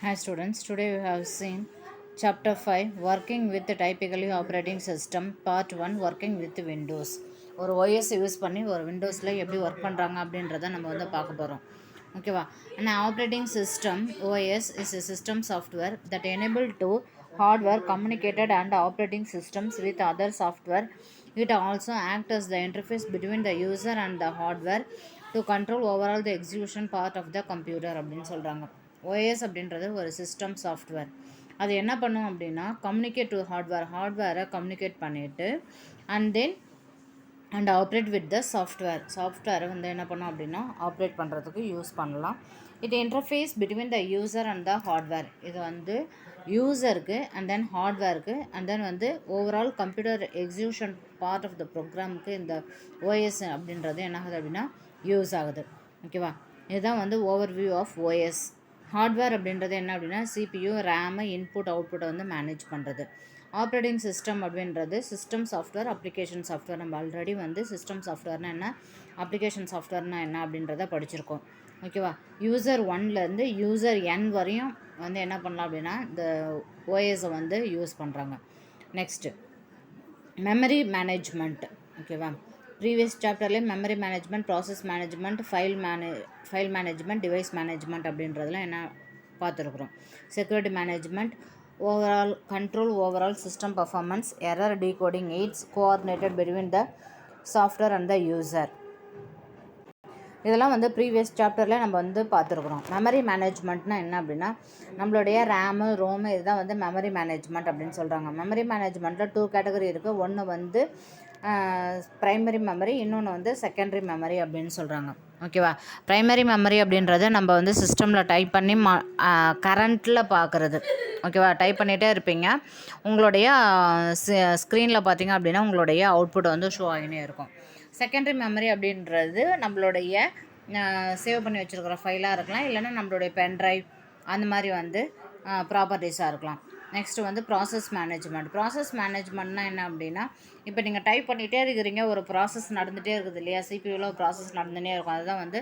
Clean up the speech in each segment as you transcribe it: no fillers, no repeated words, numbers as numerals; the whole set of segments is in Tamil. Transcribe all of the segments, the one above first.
Hi students, today we have seen chapter 5 working with the typically operating system part 1 working with Windows. ஒரு OS யூஸ் பண்ணி ஒரு விண்டோஸில் எப்படி ஒர்க் பண்ணுறாங்க அப்படின்றத நம்ம வந்து பார்க்க போகிறோம். ஓகேவா? An operating system OS is a system software that enable to hardware communicated and operating systems with other software. It also acts as the interface between the user and the hardware to control overall the execution part of the computer அப்படின்னு சொல்கிறாங்க. OS அப்படின்றது ஒரு சிஸ்டம் சாஃப்ட்வேர். அது என்ன பண்ணும் அப்படின்னா கம்யூனிகேட் டு ஹார்ட்வேரை கம்யூனிகேட் பண்ணிவிட்டு அண்ட் ஆப்ரேட் வித் த சாஃப்ட்வேரை வந்து என்ன பண்ணும் அப்படின்னா ஆப்ரேட் பண்ணுறதுக்கு யூஸ் பண்ணலாம். It interface between the user and the hardware. இது வந்து யூசருக்கு அண்ட் தென் ஹார்ட்வேருக்கு அண்ட் தென் வந்து overall computer execution part of the ப்ரோக்ராமுக்கு இந்த OS அப்படின்றது என்ன ஆகுது அப்படின்னா யூஸ் ஆகுது. ஓகேவா? இதுதான் வந்து ஓவர்வியூ ஆஃப் OS. ஹார்ட்வேர் அப்படின்றது என்ன அப்படின்னா CPU, ரேமு, இன்புட் அவுட்புட்டை வந்து மேனேஜ் பண்ணுறது. ஆப்ரேட்டிங் சிஸ்டம் அப்படின்றது சிஸ்டம் சாஃப்ட்வேர், அப்ளிகேஷன் சாஃப்ட்வேர். நம்ம ஆல்ரெடி வந்து சிஸ்டம் சாஃப்ட்வேர்னால் என்ன, அப்ளிகேஷன் சாஃப்ட்வேர்னால் என்ன அப்படின்றத படிச்சிருக்கோம். ஓகேவா? யூசர் 1லேருந்து யூசர் N வரையும் வந்து என்ன பண்ணலாம் அப்படின்னா இந்த OSஐ வந்து யூஸ் பண்ணுறாங்க. Next memory management. ஓகேவா? ப்ரீவியஸ் சாப்டர்லேயே memory management, process management, file management, device management அப்படின்றதுலாம் என்ன பார்த்துருக்குறோம். Security management, overall system performance, error decoding aids, coordinated between the software and the user. இதெல்லாம் வந்து ப்ரீவியஸ் சாப்டரில் நம்ம வந்து பார்த்துருக்குறோம். மெமரி மேனேஜ்மெண்ட்னா என்ன அப்படின்னா நம்மளுடைய ரேமு, ரோமு இதுதான் வந்து மெமரி மேனேஜ்மெண்ட் அப்படின்னு சொல்கிறாங்க. மெமரி மேனேஜ்மெண்ட்டில் 2 கேட்டகரி இருக்குது. ஒன்று வந்து ப்ரைமரி மெமரி, இன்னொன்று வந்து செகண்டரி மெமரி அப்படின்னு சொல்கிறாங்க. ஓகேவா? ப்ரைமரி மெமரி அப்படின்றது நம்ம வந்து சிஸ்டமில் டைப் பண்ணி கரண்ட்டில் பார்க்குறது. ஓகேவா? டைப் பண்ணிகிட்டே இருப்பீங்க, உங்களுடைய ஸ்க்ரீனில் பார்த்தீங்க அப்படின்னா உங்களுடைய அவுட்புட் வந்து ஷோ ஆகினே இருக்கும். செகண்டரி மெமரி அப்படின்றது நம்மளுடைய சேவ் பண்ணி வச்சுருக்கிற ஃபைலாக இருக்கலாம், இல்லைன்னா நம்மளுடைய பென்ட்ரைவ் அந்த மாதிரி வந்து ப்ராப்பர்ட்டிஸாக இருக்கலாம். நெக்ஸ்ட்டு வந்து ப்ராசஸ் மேனேஜ்மெண்ட்னா என்ன அப்படின்னா இப்போ நீங்கள் டைப் பண்ணிகிட்டே இருக்கிறீங்க, ஒரு ப்ராசஸ் நடந்துகிட்டே இருக்குது இல்லையா, சிபியூவில் ஒரு ப்ராசஸ் நடந்துகிட்டே இருக்கும், அதுதான் வந்து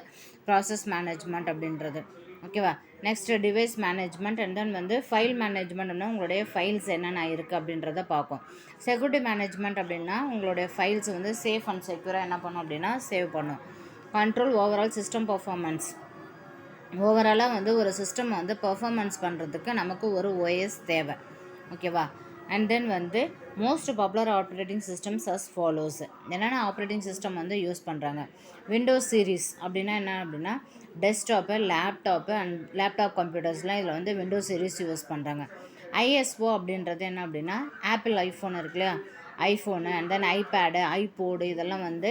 ப்ராசஸ் மேனேஜ்மெண்ட் அப்படின்றது. ஓகேவா? Next device management and then வந்து ஃபைல் மேனேஜ்மெண்ட்னா உங்களுடைய ஃபைல்ஸ் என்னென்ன இருக்குது அப்படின்றத பார்க்கும். செக்யூரிட்டி மேனேஜ்மெண்ட் அப்படின்னா உங்களுடைய ஃபைல்ஸ் வந்து சேஃப் அண்ட் செக்யூராக என்ன பண்ணும் அப்படின்னா சேவ் பண்ணும். Control overall system performance. ஓவராலாக வந்து ஒரு சிஸ்டம் வந்து பர்ஃபார்மன்ஸ் பண்ணுறதுக்கு நமக்கு ஒரு OS தேவை. ஓகேவா? அண்ட் தென் வந்து most popular operating systems as follows. என்னென்ன ஆப்ரேட்டிங் சிஸ்டம் வந்து யூஸ் பண்ணுறாங்க? விண்டோஸ் சீரீஸ் அப்படின்னா என்ன அப்படின்னா டெஸ்க்டாப்பு, லேப்டாப்பு அண்ட் லேப்டாப் கம்ப்யூட்டர்ஸ்லாம் இதில் வந்து விண்டோஸ் சீரீஸ் யூஸ் பண்ணுறாங்க. ISO அப்படின்றது என்ன அப்படின்னா ஆப்பிள் ஐஃபோன் இருக்கு இல்லையா, iPhone and then iPad, iPod இதெல்லாம் வந்து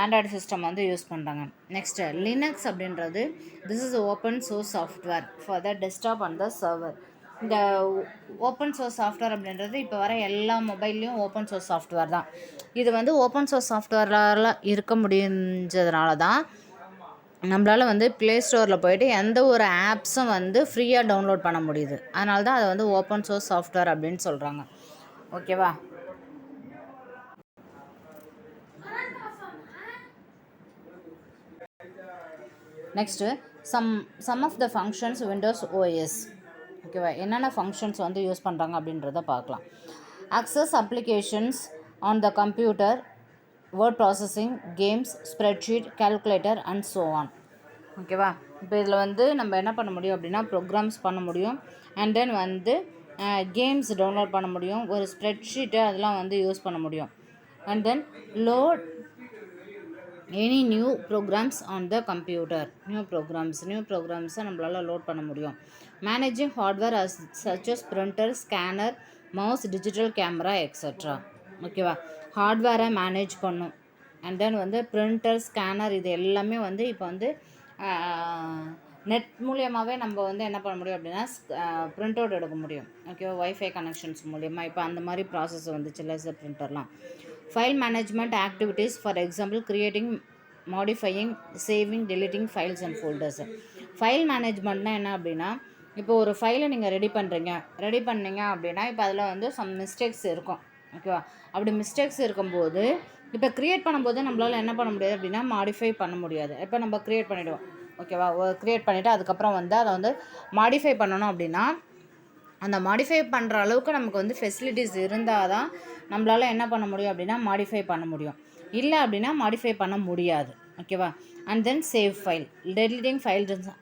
ஆண்ட்ராய்டு சிஸ்டம் வந்து யூஸ் பண்ணுறாங்க. நெக்ஸ்ட்டு லினக்ஸ் அப்படின்றது this is open source software for the desktop and the server. இந்த ஓப்பன் சோர்ஸ் சாஃப்ட்வேர் அப்படின்றது இப்போ வர எல்லா மொபைல்லையும் ஓப்பன் சோர்ஸ் சாஃப்ட்வேர் தான். இது வந்து ஓப்பன் சோர்ஸ் சாஃப்ட்வேரால் இருக்க முடிஞ்சதுனால தான் நம்மளால் வந்து ப்ளே ஸ்டோரில் போய்ட்டு எந்த ஒரு ஆப்ஸும் வந்து ஃப்ரீயாக டவுன்லோட் பண்ண முடியுது. அதனால தான் அதை வந்து ஓப்பன் சோர்ஸ் சாஃப்ட்வேர் அப்படின்னு சொல்கிறாங்க. ஓகேவா? Next some of the functions Windows OS. ஓகேவா? என்னென்ன ஃபங்க்ஷன்ஸ் வந்து யூஸ் பண்ணுறாங்க அப்படின்றத பார்க்கலாம். Access applications on the computer, word processing, games, spreadsheet, calculator and so on. ஓகேவா? இப்போ இதில் வந்து நம்ம என்ன பண்ண முடியும் அப்படின்னா ப்ரோக்ராம்ஸ் பண்ண முடியும், அண்ட் தென் வந்து கேம்ஸ் டவுன்லோட் பண்ண முடியும், ஒரு ஸ்ப்ரெட்ஷீட்டு அதெல்லாம் வந்து யூஸ் பண்ண முடியும், and then load any new programs on the computer. New ப்ரோக்ராம்ஸை நம்மளால் லோட் பண்ண முடியும். Managing hardware such as printer, scanner, mouse, digital camera extra. ஓகேவா? ஹார்ட்வேரை மேனேஜ் பண்ணும், அண்ட் தென் வந்து பிரிண்டர், ஸ்கேனர் இது எல்லாமே வந்து இப்போ வந்து நெட் மூலியமாகவே நம்ம வந்து என்ன பண்ண முடியும் அப்படின்னா பிரிண்ட் அவுட் எடுக்க முடியும். ஓகேவா? வைஃபை கனெக்ஷன்ஸ் மூலியமாக இப்போ அந்த மாதிரி ப்ராசஸ் வந்துச்சு லேசர் பிரிண்டர்லாம். File management activities, for example creating, modifying, saving, deleting files and folders. File மேனேஜ்மெண்ட்னா என்ன அப்படின்னா இப்போ ஒரு ஃபைலை நீங்கள் ரெடி பண்ணீங்க அப்படின்னா இப்போ அதில் வந்து சம் மிஸ்டேக்ஸ் இருக்கும். ஓகேவா? அப்படி மிஸ்டேக்ஸ் இருக்கும்போது இப்போ க்ரியேட் பண்ணும்போது நம்மளால் என்ன பண்ண முடியாது அப்படின்னா மாடிஃபை பண்ண முடியாது. இப்போ நம்ம க்ரியேட் பண்ணிவிடுவோம். ஓகேவா. க்ரியேட் பண்ணிவிட்டு அதுக்கப்புறம் வந்து அதை வந்து மாடிஃபை பண்ணணும் அப்படின்னா அந்த மாடிஃபை பண்ணுற அளவுக்கு நமக்கு வந்து ஃபெசிலிட்டிஸ் இருந்தால் தான் நம்மளால் என்ன பண்ண முடியும் அப்படின்னா மாடிஃபை பண்ண முடியும். இல்லை அப்படின்னா மாடிஃபை பண்ண முடியாது. ஓகேவா. And then save file, deleting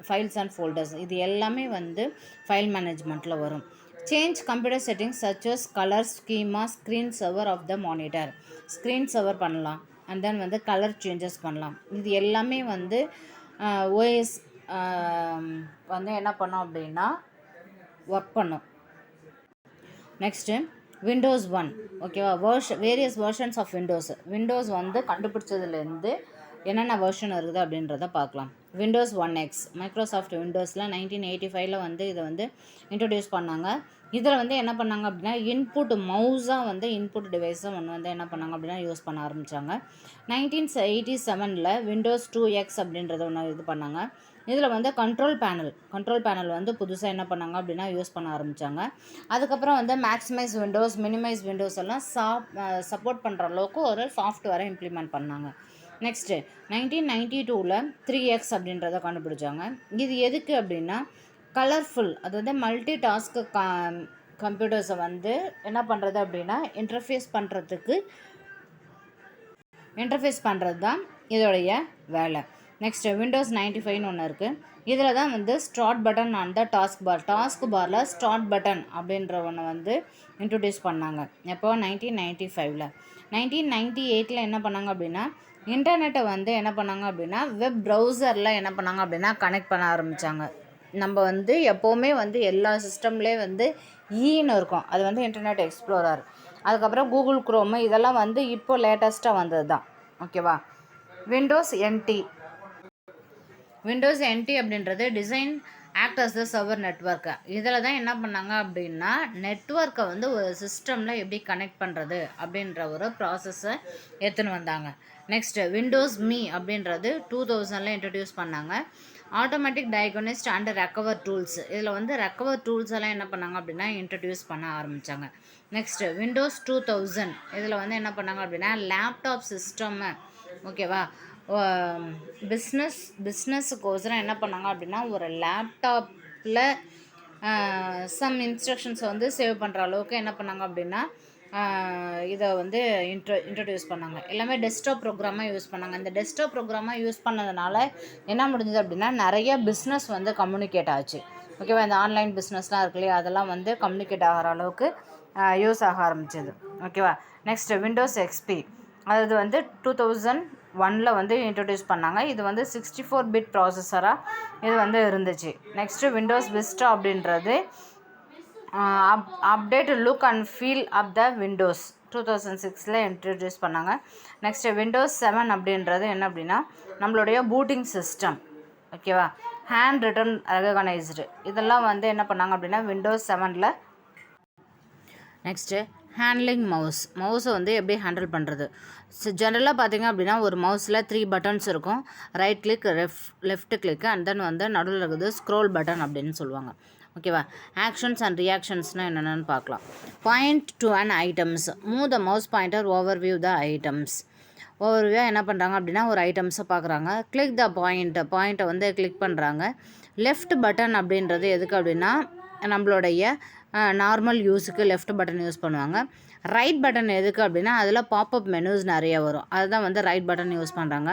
files and folders, இது எல்லாமே வந்து ஃபைல் மேனேஜ்மெண்ட்டில் வரும். Change computer settings such as colour schema screen saver of the monitor, screen saver பண்ணலாம். அண்ட் தென் வந்து கலர் சேஞ்சஸ் பண்ணலாம். இது எல்லாமே வந்து ஓஎஸ் வந்து என்ன பண்ணோம் அப்படின்னா ஒர்க் பண்ணும். Next Windows 1. ஓகேவா. வேரியஸ் வெர்ஷன்ஸ் ஆஃப் விண்டோஸ் வந்து கண்டுபிடிச்சதுலேருந்து என்னென்ன வெர்ஷன் இருக்குது அப்படின்றத பார்க்கலாம். விண்டோஸ் 1X மைக்ரோசாஃப்ட் விண்டோஸில் 1985 வந்து இதை வந்து இன்ட்ரடியூஸ் பண்ணாங்க. இதில் வந்து என்ன பண்ணாங்க அப்படின்னா இன்புட் மவுஸாக வந்து இன்புட் டிவைஸாக ஒன்று வந்து என்ன பண்ணாங்க அப்படின்னா யூஸ் பண்ண ஆரம்பித்தாங்க. 1987 விண்டோஸ் 2X அப்படின்றத ஒன்று இது பண்ணாங்க. இதில் வந்து கண்ட்ரோல் பேனல் வந்து புதுசாக என்ன பண்ணாங்க அப்படின்னா யூஸ் பண்ண ஆரம்பித்தாங்க. அதுக்கப்புறம் வந்து மேக்ஸிமைஸ் விண்டோஸ், மினிமைஸ் விண்டோஸ் எல்லாம் சப்போர்ட் பண்ணுற அளவுக்கு ஒரு சாஃப்ட்வேரை இம்ப்ளிமெண்ட் பண்ணாங்க. நெக்ஸ்ட்டு 1992 3X அப்படின்றத கண்டுபிடிச்சாங்க. இது எதுக்கு அப்படின்னா கலர்ஃபுல், அது வந்து மல்டி டாஸ்க்கு கம்ப்யூட்டர்ஸை வந்து என்ன பண்ணுறது அப்படின்னா இன்டர்ஃபேஸ் பண்ணுறது தான் இதோடைய வேலை. நெக்ஸ்ட்டு விண்டோஸ் 95 ஒன்று இருக்குது. இதில் தான் வந்து start button on the task பாரில் ஸ்டார்ட் பட்டன் அப்படின்ற ஒன்று வந்து இன்ட்ரடியூஸ் பண்ணாங்க. எப்போ 1995. 1998 என்ன பண்ணாங்க அப்படின்னா இன்டர்நெட்டை வந்து என்ன பண்ணாங்க அப்படின்னா வெப் ப்ரௌசரில் என்ன பண்ணாங்க அப்படின்னா கனெக்ட் பண்ண ஆரம்பித்தாங்க. நம்ம வந்து எப்போவுமே வந்து எல்லா சிஸ்டம்லேயே வந்து ஈன்னு இருக்கும், அது வந்து இன்டர்நெட் எக்ஸ்ப்ளோரர். அதுக்கப்புறம் கூகுள் குரோமு, இதெல்லாம் வந்து இப்போ லேட்டஸ்ட்டாக வந்தது தான். ஓகேவா. விண்டோஸ் NT அப்படின்றது design act as the server network. இதில் தான் என்ன பண்ணாங்க அப்படின்னா நெட்வொர்க்கை வந்து ஒரு சிஸ்டமில் எப்படி கனெக்ட் பண்ணுறது அப்படின்ற ஒரு ப்ராசஸை எடுத்துன்னு வந்தாங்க. நெக்ஸ்ட்டு விண்டோஸ் மீ அப்படின்றது 2000 இன்ட்ரடியூஸ் பண்ணாங்க. Automatic diagnosed and recover tools, இதில் வந்து ரெக்கவர் டூல்ஸ் எல்லாம் என்ன பண்ணாங்க அப்படின்னா இன்ட்ரடியூஸ் பண்ண ஆரம்பித்தாங்க. நெக்ஸ்ட்டு விண்டோஸ் 2000 இதில் வந்து என்ன பண்ணாங்க அப்படின்னா லேப்டாப் சிஸ்டம்மு. ஓகேவா. பிஸ்னஸுக்கோசரம் என்ன பண்ணாங்க அப்படின்னா ஒரு லேப்டாப்பில் சம் இன்ஸ்ட்ரக்ஷன்ஸை வந்து சேவ் பண்ணுற அளவுக்கு என்ன பண்ணாங்க அப்படின்னா இதை வந்து இன்ட்ரடியூஸ் பண்ணாங்க. எல்லாமே டெஸ்க்டாப் ப்ரோக்ராமாக யூஸ் பண்ணாங்க. இந்த டெஸ்க்டாப் ப்ரோக்ராமாக யூஸ் பண்ணதுனால என்ன முடிஞ்சது அப்படின்னா நிறைய பிஸ்னஸ் வந்து கம்யூனிகேட் ஆச்சு. ஓகேவா. இந்த ஆன்லைன் பிஸ்னஸ்லாம் இருக்கு இல்லையா, அதெல்லாம் வந்து கம்யூனிகேட் ஆகிற அளவுக்கு யூஸ் ஆக ஆரம்பிச்சது. ஓகேவா. நெக்ஸ்ட்டு விண்டோஸ் XP, அது வந்து 2001 வந்து இன்ட்ரடியூஸ் பண்ணாங்க. இது வந்து 64 பிட் ப்ராசஸராக இது வந்து இருந்துச்சு. நெக்ஸ்ட்டு விண்டோஸ் விஸ்டா அப்படின்றது update look and feel of the Windows 2006 introduce பண்ணாங்க. நெக்ஸ்ட்டு விண்டோஸ் 7 அப்படின்றது என்ன அப்படின்னா நம்மளுடைய பூட்டிங் சிஸ்டம். ஓகேவா. ஹேண்ட் ரிட்டன் ரெகனைஸ்டு, இதெல்லாம் வந்து என்ன பண்ணாங்க அப்படின்னா விண்டோஸ் 7. நெக்ஸ்ட்டு ஹேண்ட்லிங் மவுஸை வந்து எப்படி ஹேண்டில் பண்ணுறது. ஜென்ரலாக பார்த்திங்க அப்படின்னா ஒரு மவுஸில் 3 பட்டன்ஸ் இருக்கும். Right click, left click, and then வந்து நடுவில் இருக்குது ஸ்க்ரோல் பட்டன் அப்படின்னு சொல்லுவாங்க. ஓகேவா. ஆக்ஷன்ஸ் அண்ட் ரியாக்ஷன்ஸ்னால் என்னென்னு பார்க்கலாம். Point to and items, move the mouse pointer overview the items. ஓவர்வியூவாக என்ன பண்ணுறாங்க அப்படின்னா ஒரு ஐட்டம்ஸை பார்க்குறாங்க. கிளிக் த பாயிண்ட்டை வந்து கிளிக் பண்ணுறாங்க. லெஃப்ட் பட்டன் அப்படின்றது எதுக்கு அப்படின்னா நம்மளுடைய நார்மல் யூஸுக்கு லெஃப்ட் பட்டன் யூஸ் பண்ணுவாங்க. ரைட் பட்டன் எதுக்கு அப்படின்னா அதில் பாப்அப் மெனூஸ் நிறைய வரும், அதுதான் வந்து ரைட் பட்டன் யூஸ் பண்ணுறாங்க.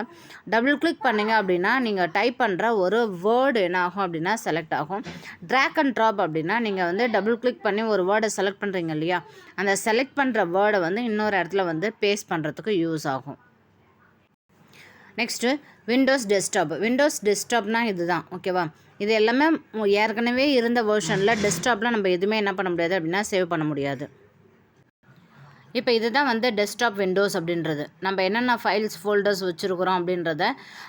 டபுள் கிளிக் பண்ணிங்க அப்படின்னா நீங்கள் டைப் பண்ணுற ஒரு வேர்டு என்ன ஆகும் அப்படின்னா செலக்ட் ஆகும். ட்ராக் அண்ட் ட்ராப் அப்படின்னா நீங்கள் வந்து டபுள் கிளிக் பண்ணி ஒரு வேர்டை செலக்ட் பண்ணுறீங்க இல்லையா, அந்த செலக்ட் பண்ணுற வேர்டை வந்து இன்னொரு இடத்துல வந்து பேஸ்ட் பண்ணுறதுக்கு யூஸ் ஆகும். நெக்ஸ்ட்டு விண்டோஸ் டெஸ்க்டாப்னால் இது தான். ஓகேவா. இது எல்லாமே ஏற்கனவே இருந்த வெர்ஷனில் டெஸ்க்டாப்பில் நம்ம எதுவுமே என்ன பண்ண முடியாது அப்படின்னா சேவ் பண்ண முடியாது. இப்போ இதுதான் வந்து டெஸ்க்டாப் விண்டோஸ் அப்படின்றது. நம்ம என்னென்ன ஃபைல்ஸ் ஃபோல்டர்ஸ் வச்சுருக்குறோம் அப்படின்றத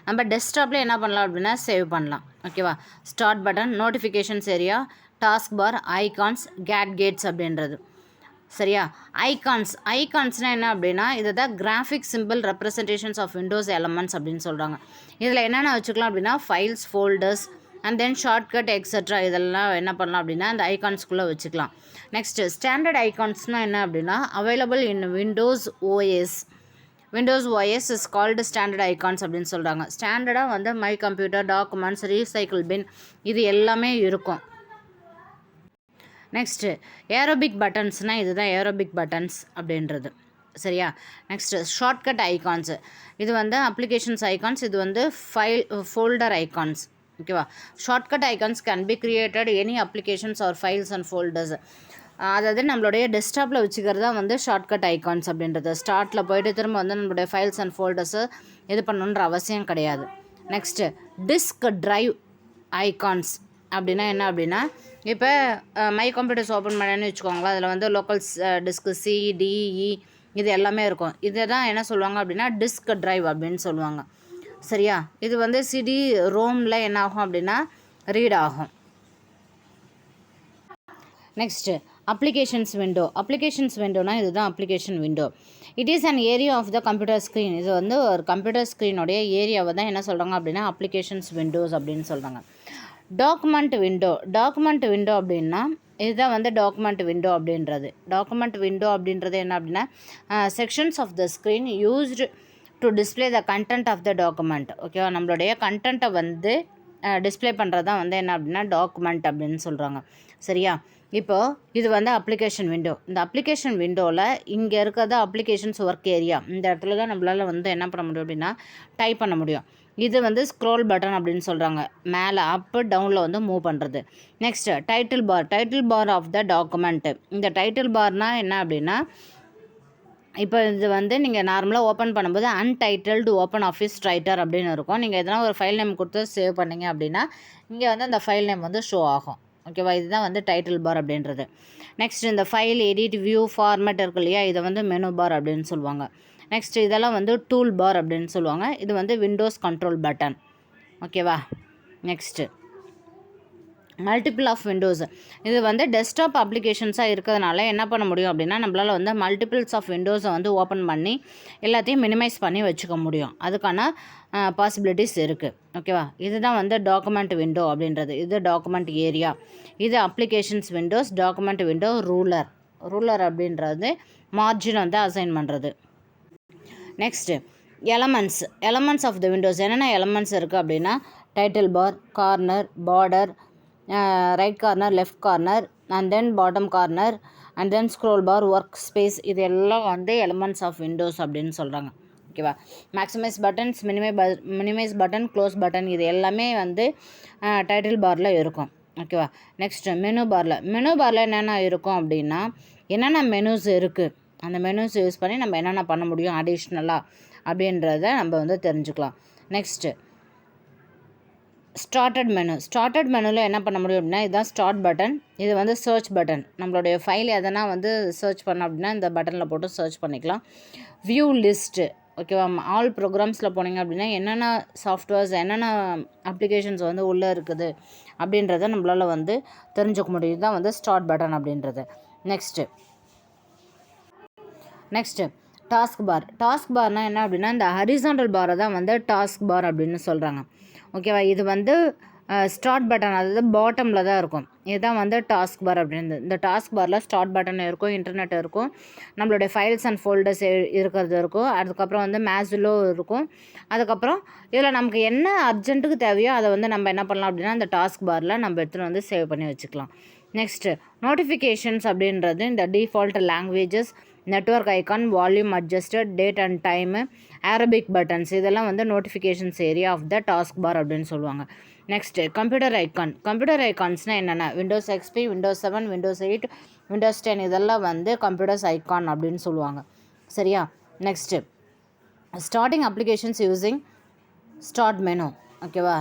நம்ம டெஸ்க்டாப்பில் என்ன பண்ணலாம் அப்படின்னா சேவ் பண்ணலாம். ஓகேவா. Start button, notifications area, task bar, icons, கேட்ஸ் அப்படின்றது. சரியா. ஐகான்ஸ்னால் என்ன அப்படின்னா இதை தான் graphic simple representations of Windows elements அப்படின்னு சொல்கிறாங்க. இதில் என்னென்ன வச்சுக்கலாம் அப்படின்னா files, folders, and then shortcut extra, இதெல்லாம் என்ன பண்ணலாம் அப்படின்னா அந்த ஐகான்ஸ்குள்ளே வச்சுக்கலாம். நெக்ஸ்ட்டு ஸ்டாண்டர்ட் ஐகான்ஸ்னால் என்ன அப்படின்னா available in Windows OS. Windows OS is called standard icons அப்படின்னு சொல்கிறாங்க. ஸ்டாண்டர்டாக வந்து my computer, documents, recycle bin இது எல்லாமே இருக்கும். நெக்ஸ்ட்டு ஏரோபிக் பட்டன்ஸ்னால் இதுதான் ஏரோபிக் பட்டன்ஸ் அப்படின்றது. சரியா? Next shortcut icons. இது வந்து அப்ளிகேஷன்ஸ் ஐகான்ஸ், இது வந்து ஃபோல்டர் ஐகான்ஸ். ஓகேவா? Shortcut icons can be created any applications or files and folders. அதாவது நம்மளுடைய டெஸ்க்டாப்பில் வச்சுக்கிறது தான் வந்து ஷார்ட்கட் ஐகான்ஸ் அப்படின்றது. ஸ்டார்ட்டில் போய்ட்டு திரும்ப வந்து நம்மளுடைய ஃபைல்ஸ் அண்ட் ஃபோல்டர்ஸு இது பண்ணணுன்ற அவசியம் கிடையாது. நெக்ஸ்ட்டு டிஸ்க் ட்ரைவ் ஐகான்ஸ் அப்படின்னா என்ன அப்படின்னா, இப்போ மை கம்ப்யூட்டர்ஸ் ஓப்பன் பண்ணேன்னு வச்சுக்கோங்களேன், அதில் வந்து லோக்கல்ஸ் டிஸ்க்கு CDE இது எல்லாமே இருக்கும். இதை தான் என்ன சொல்லுவாங்க அப்படின்னா டிஸ்க் ட்ரைவ் அப்படின்னு சொல்லுவாங்க. சரியா? இது வந்து CD ரோமில் என்ன ஆகும் அப்படின்னா ரீட் ஆகும். Next applications window. அப்ளிகேஷன்ஸ் விண்டோனா இதுதான் application window. It is an area of the computer screen. இது வந்து ஒரு கம்ப்யூட்டர் ஸ்க்ரீனுடைய ஏரியாவை தான் என்ன சொல்கிறாங்க அப்படின்னா அப்ளிகேஷன்ஸ் விண்டோஸ் அப்படின்னு சொல்கிறாங்க. Document window. டாக்குமெண்ட் விண்டோ அப்படின்னா இதுதான் வந்து டாக்குமெண்ட் விண்டோ அப்படின்றது. டாக்குமெண்ட் விண்டோ அப்படின்றது என்ன அப்படின்னா sections of the screen used to display the content of the document. ஓகேவா? நம்மளுடைய கண்டென்ட்டை வந்து டிஸ்பிளே பண்ணுறது தான் வந்து என்ன அப்படின்னா டாக்குமெண்ட் அப்படின்னு சொல்கிறாங்க. சரியா? இப்போது இது வந்து அப்ளிகேஷன் விண்டோ. இந்த அப்ளிகேஷன் விண்டோவில் இங்கே இருக்கிறது அப்ளிகேஷன்ஸ் ஒர்க் ஏரியா. இந்த இடத்துல தான் நம்மளால் வந்து என்ன பண்ண முடியும் அப்படின்னா டைப் பண்ண முடியும். இது வந்து ஸ்க்ரோல் பட்டன் அப்படின்னு சொல்கிறாங்க. மேலே அப்பு டவுனில் வந்து மூவ் பண்ணுறது. Next title bar. Title bar of the document. இந்த டைட்டில் பார்னால் என்ன அப்படின்னா, இப்போ இது வந்து நீங்கள் நார்மலாக ஓப்பன் பண்ணும்போது அன்டைட்டில்டு ஓப்பன் ஆஃபீஸ் ரைட்டர் அப்படின்னு இருக்கும். நீங்கள் எதனா ஒரு ஃபைல் நேம் கொடுத்து சேவ் பண்ணிங்க அப்படின்னா இங்கே வந்து அந்த ஃபைல் நேம் வந்து ஷோ ஆகும். ஓகேவா? இதுதான் வந்து டைட்டில் பார் அப்படின்றது. நெக்ஸ்ட் இந்த ஃபைல் எடிட் வியூ ஃபார்மேட் இருக்கு இல்லையா, இதை வந்து மெனு பார் அப்படின்னு சொல்லுவாங்க. நெக்ஸ்ட் இதெல்லாம் வந்து டூல் பார் அப்படின்னு சொல்லுவாங்க. இது வந்து விண்டோஸ் கண்ட்ரோல் பட்டன். ஓகேவா? Next multiple of windows. இது வந்து டெஸ்க்டாப் அப்ளிகேஷன்ஸாக இருக்கிறதுனால என்ன பண்ண முடியும் அப்படின்னா நம்மளால் வந்து மல்டிபிள்ஸ் ஆஃப் விண்டோஸை வந்து ஓப்பன் பண்ணி எல்லாத்தையும் மினிமைஸ் பண்ணி வச்சுக்க முடியும். அதுக்கான பாசிபிலிட்டிஸ் இருக்குது. ஓகேவா? இதுதான் வந்து டாக்குமெண்ட் விண்டோ அப்படின்றது. இது டாக்குமெண்ட் ஏரியா. இது applications windows. Document window ruler. Ruler அப்படின்றது மார்ஜின் வந்து அசைன் பண்ணுறது. Next elements of the windows. என்னென்ன எலமெண்ட்ஸ் இருக்குது அப்படின்னா title bar, corner, border, right corner, left corner, and then bottom corner, and then scroll bar, work space, இது எல்லாம் வந்து எலமெண்ட்ஸ் ஆஃப் விண்டோஸ் அப்படின்னு சொல்கிறாங்க. ஓகேவா? Maximise buttons, minimise button, close button இது எல்லாமே வந்து டைட்டில் பாரில் இருக்கும். ஓகேவா? நெக்ஸ்ட்டு மெனு பாரில் என்னென்ன இருக்கும் அப்படின்னா என்னென்ன மெனுஸ் இருக்குது, அந்த மெனுஸ் யூஸ் பண்ணி நம்ம என்னென்ன பண்ண முடியும் அடிஷ்னலாக அப்படின்றத நம்ம வந்து தெரிஞ்சுக்கலாம். நெக்ஸ்ட்டு ஸ்டார்டட் மெனுவில் என்ன பண்ண முடியும் அப்படின்னா இதுதான் ஸ்டார்ட் பட்டன். இது வந்து சர்ச் பட்டன். நம்மளுடைய ஃபைல் எதனா வந்து சர்ச் பண்ணோம் அப்படின்னா இந்த பட்டனில் போட்டு சர்ச் பண்ணிக்கலாம். View list. ஓகேவா? ஆல் ப்ரோக்ராம்ஸில் போனீங்க அப்படின்னா என்னென்ன சாஃப்ட்வேர்ஸ் என்னென்ன அப்ளிகேஷன்ஸ் வந்து உள்ளே இருக்குது அப்படின்றத நம்மளால் வந்து தெரிஞ்சுக்க முடியும். இதுதான் வந்து ஸ்டார்ட் பட்டன் அப்படின்றது. நெக்ஸ்ட்டு டாஸ்க் பார்னால் என்ன அப்படின்னா இந்த ஹரிசாண்டல் பாரை தான் வந்து டாஸ்க் பார் அப்படின்னு சொல்கிறாங்க. ஓகேவா? இது வந்து ஸ்டார்ட் பட்டன், அதாவது பாட்டமில் தான் இருக்கும். இதுதான் வந்து டாஸ்க் பார் அப்படின்றது. இந்த டாஸ்க் பாரில் ஸ்டார்ட் பட்டன் இருக்கும், இன்டர்நெட் இருக்கும், நம்மளுடைய ஃபைல்ஸ் அண்ட் ஃபோல்டர்ஸ் இருக்கிறது இருக்கும், அதுக்கப்புறம் வந்து மேஸ்லோ இருக்கும். அதுக்கப்புறம் இதில் நமக்கு என்ன அர்ஜென்ட்டுக்கு தேவையோ அதை வந்து நம்ம என்ன பண்ணலாம் அப்படின்னா இந்த டாஸ்க் பாரில் நம்ம எடுத்துகிட்டு வந்து சேவ் பண்ணி வச்சுக்கலாம். நெக்ஸ்ட்டு நோட்டிஃபிகேஷன்ஸ் அப்படின்றது இந்த default languages, network icon, volume adjusted, date and time, Arabic buttons இதெல்லாம் வந்து notifications area of the task bar அப்படின்னு சொல்லுவாங்க. நெக்ஸ்ட்டு கம்ப்யூட்டர் ஐக்கான்ஸ்னால் என்னென்ன Windows XP, Windows 7, Windows 8, Windows 10 இதெல்லாம் வந்து கம்ப்யூட்டர்ஸ் ஐக்கான் அப்படின்னு சொல்லுவாங்க. சரியா? Next starting applications using start menu. ஓகேவா?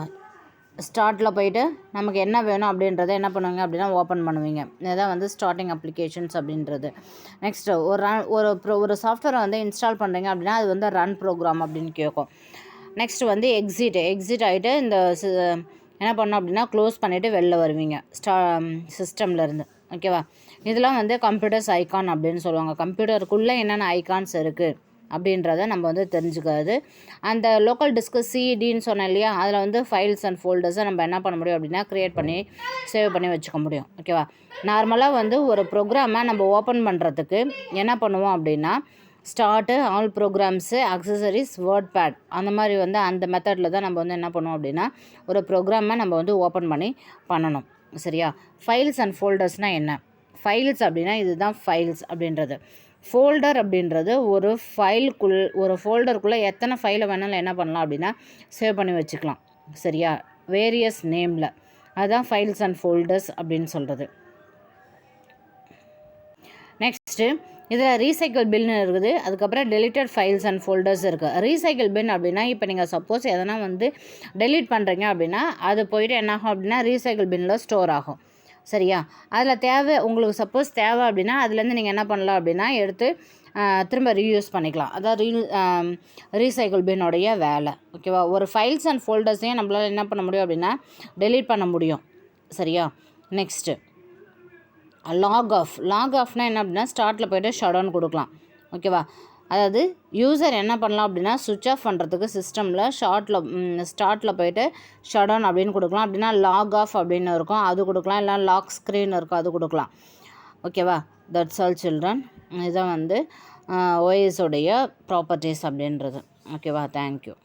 ஸ்டார்ட்டில் போய்ட்டு நமக்கு என்ன வேணும் அப்படின்றத என்ன பண்ணுவீங்க அப்படின்னா ஓப்பன் பண்ணுவீங்க. இதுதான் வந்து ஸ்டார்டிங் அப்ளிகேஷன்ஸ் அப்படின்றது. நெக்ஸ்ட்டு ஒரு சாஃப்ட்வேரை வந்து இன்ஸ்டால் பண்ணுறீங்க அப்படின்னா அது வந்து ரன் ப்ரோக்ராம் அப்படின்னு கேட்கும். நெக்ஸ்ட்டு வந்து எக்ஸிட் ஆகிட்டு இந்த என்ன பண்ணோம் அப்படின்னா க்ளோஸ் பண்ணிவிட்டு வெளில வருவீங்க சிஸ்டம்லேருந்து. ஓகேவா? இதெல்லாம் வந்து கம்ப்யூட்டர்ஸ் ஐக்கான் அப்படின்னு சொல்லுவாங்க. கம்ப்யூட்டருக்குள்ளே என்னென்ன ஐக்கான்ஸ் இருக்குது அப்படின்றத நம்ம வந்து தெரிஞ்சுக்காது. அந்த லோக்கல் டிஸ்க்கு CDன்னு சொன்னேன் இல்லையா, அதில் வந்து ஃபைல்ஸ் அண்ட் ஃபோல்டர்ஸை நம்ம என்ன பண்ண முடியும் அப்படின்னா க்ரியேட் பண்ணி சேவ் பண்ணி வச்சுக்க முடியும். ஓகேவா? நார்மலாக வந்து ஒரு ப்ரோக்ராமை நம்ம ஓப்பன் பண்ணுறதுக்கு என்ன பண்ணுவோம் அப்படின்னா start, all programs, accessories, word pad அந்த மாதிரி வந்து அந்த மெத்தடில் தான் நம்ம வந்து என்ன பண்ணுவோம் அப்படின்னா ஒரு ப்ரோக்ராமை நம்ம வந்து ஓப்பன் பண்ணி பண்ணணும். சரியா? ஃபைல்ஸ் அண்ட் ஃபோல்டர்ஸ்னால் என்ன? ஃபைல்ஸ் அப்படின்னா இதுதான் ஃபைல்ஸ் அப்படின்றது. ஃபோல்டர் அப்படின்றது ஒரு ஃபோல்டருக்குள்ளே எத்தனை ஃபைலை வேணாலும் என்ன பண்ணலாம் அப்படின்னா சேவ் பண்ணி வச்சுக்கலாம். சரியா? வேரியஸ் நேமில். அதுதான் ஃபைல்ஸ் அண்ட் ஃபோல்டர்ஸ் அப்படின்னு சொல்கிறது. நெக்ஸ்ட்டு இதில் ரீசைக்கிள் பின்னு இருக்குது. அதுக்கப்புறம் டெலிட்டட் ஃபைல்ஸ் அண்ட் ஃபோல்டர்ஸ் இருக்குது. ரீசைக்கிள் பின் அப்படின்னா இப்போ நீங்கள் சப்போஸ் எதனா வந்து டெலீட் பண்ணுறீங்க அப்படின்னா அது போயிட்டு என்ன ஆகும் அப்படின்னா ரீசைக்கிள் பின்னில் ஸ்டோர் ஆகும். சரியா? அதில் உங்களுக்கு சப்போஸ் தேவை அப்படின்னா அதுலேருந்து நீங்கள் என்ன பண்ணலாம் அப்படின்னா எடுத்து திரும்ப ரீயூஸ் பண்ணிக்கலாம். அதான் ரீசைக்கிள் பின்னோடைய வேலை. ஓகேவா? ஒரு ஃபைல்ஸ் அண்ட் ஃபோல்டர்ஸையும் நம்மளால் என்ன பண்ண முடியும் அப்படின்னா டெலீட் பண்ண முடியும். சரியா? நெக்ஸ்ட்டு லாக் ஆஃப்னால் என்ன அப்படின்னா ஸ்டார்ட்டில் போய்ட்டு ஷட் டவுன் கொடுக்கலாம். ஓகேவா? அதாவது யூசர் என்ன பண்ணலாம் அப்படின்னா சுவிட்ச் ஆஃப் பண்ணுறதுக்கு சிஸ்டமில் ஸ்டார்ட்டில் போய்ட்டு ஷட் டவுன் அப்படின்னு கொடுக்கலாம். அப்படின்னா லாக் ஆஃப் அப்படின்னு இருக்கும், அது கொடுக்கலாம். இல்லை லாக் ஸ்க்ரீன் இருக்கும், அது கொடுக்கலாம். ஓகேவா? That's all children. இதுதான் வந்து OS உடைய ப்ராப்பர்ட்டிஸ் அப்படின்றது. ஓகேவா? தேங்க்யூ.